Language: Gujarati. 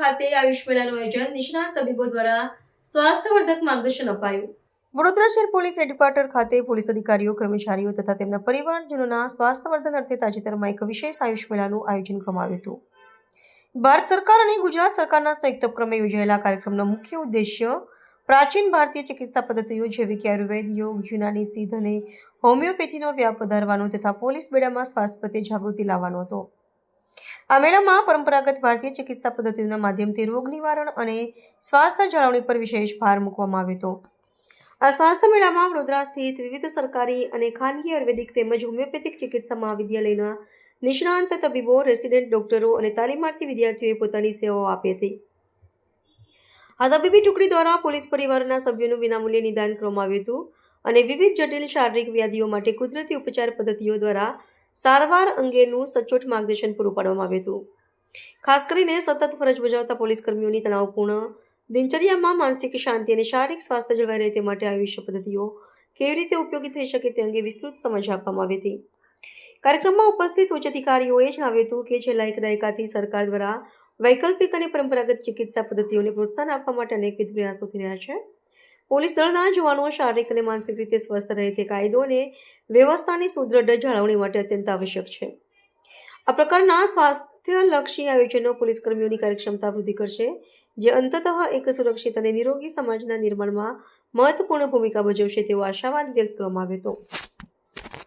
ખાતે આયુષ મેળાનું આયોજન નિષ્ણાત તબીબો દ્વારા સ્વાસ્થ્યવર્ધક માર્ગદર્શન અપાયું। વડોદરા શહેર પોલીસ હેડક્વાર્ટર ખાતે પોલીસ અધિકારીઓ, કર્મચારીઓ તથા તેમના પરિવારજનોના સ્વાસ્થ્યવર્ધન અર્થે તાજેતરમાં એક વિશેષ આયુષ મેળાનું આયોજન કરવામાં આવ્યું હતું। ભારત સરકાર અને ગુજરાત સરકારના સંયુક્ત ઉપક્રમે યોજાયેલા કાર્યક્રમનો મુખ્ય ઉદ્દેશ્ય પ્રાચીન ભારતીય ચિકિત્સા પદ્ધતિઓ જેવી કે આયુર્વેદ, યોગ, યુનાની સિદ્ધ અને હોમિયોપેથીનો વ્યાપ વધારવાનો તથા પોલીસ બેડામાં સ્વાસ્થ્ય પ્રત્યે જાગૃતિ લાવવાનો હતો। આ મેળામાં પરંપરાગત ભારતીય ચિકિત્સા પદ્ધતિઓના માધ્યમથી રોગ નિવારણ અને સ્વાસ્થ્ય જાળવણી પર વિશેષ ભાર મૂકવામાં આવ્યો હતો। આ સ્વાસ્થ્ય મેળામાં વડોદરા સ્થિત વિવિધ સરકારી અને ખાનગી આયુર્વેદિક તેમજ હોમિયોપેથિક ચિકિત્સા મહાવિદ્યાલયના નિષ્ણાંત તબીબો, રેસિડેન્ટ ડોક્ટરો અને તાલીમાર્થી વિદ્યાર્થીઓએ પોતાની સેવાઓ આપી હતી। આ તબીબી ટુકડી દ્વારા પોલીસ પરિવારના સભ્યોનું વિનામૂલ્યે નિદાન કરવામાં આવ્યું હતું અને વિવિધ જટિલ શારીરિક વ્યાધિઓ માટે કુદરતી ઉપચાર પદ્ધતિઓ દ્વારા સારવાર અંગેનું સચોટ માર્ગદર્શન પૂરું પાડવામાં આવ્યું હતું। ખાસ કરીને સતત ફરજ બજાવતા પોલીસ કર્મીઓની તણાવપૂર્ણ દિનચર્યામાં માનસિક શાંતિ અને શારીરિક સ્વાસ્થ્ય જળવાઈ રહે તે માટે આયુષ્ય પદ્ધતિઓ કેવી રીતે ઉપયોગી થઈ શકે તે અંગે વિસ્તૃત સમજ આપવામાં આવી હતી। કાર્યક્રમમાં ઉપસ્થિત ઉચ્ચ અધિકારીઓએ જણાવ્યું હતું કે છેલ્લા એક દાયકાથી સરકાર દ્વારા વૈકલ્પિક અને પરંપરાગત ચિકિત્સા પદ્ધતિઓને પ્રોત્સાહન આપવા માટે અનેકવિધ પ્રયાસો થઈ રહ્યા છે। પોલીસ દળના જવાનો શારીરિક અને માનસિક રીતે સ્વસ્થ રહે તે કાયદો અને વ્યવસ્થાની સુદૃઢ જાળવણી માટે અત્યંત આવશ્યક છે। આ પ્રકારના સ્વાસ્થ્યલક્ષી આયોજનો પોલીસ કર્મીઓની કાર્યક્ષમતા વૃદ્ધિ કરશે, જે અંતતઃ એક સુરક્ષિત અને નિરોગી સમાજના નિર્માણમાં મહત્વપૂર્ણ ભૂમિકા ભજવશે તેવો આશાવાદ વ્યક્ત કરવામાં આવ્યો હતો।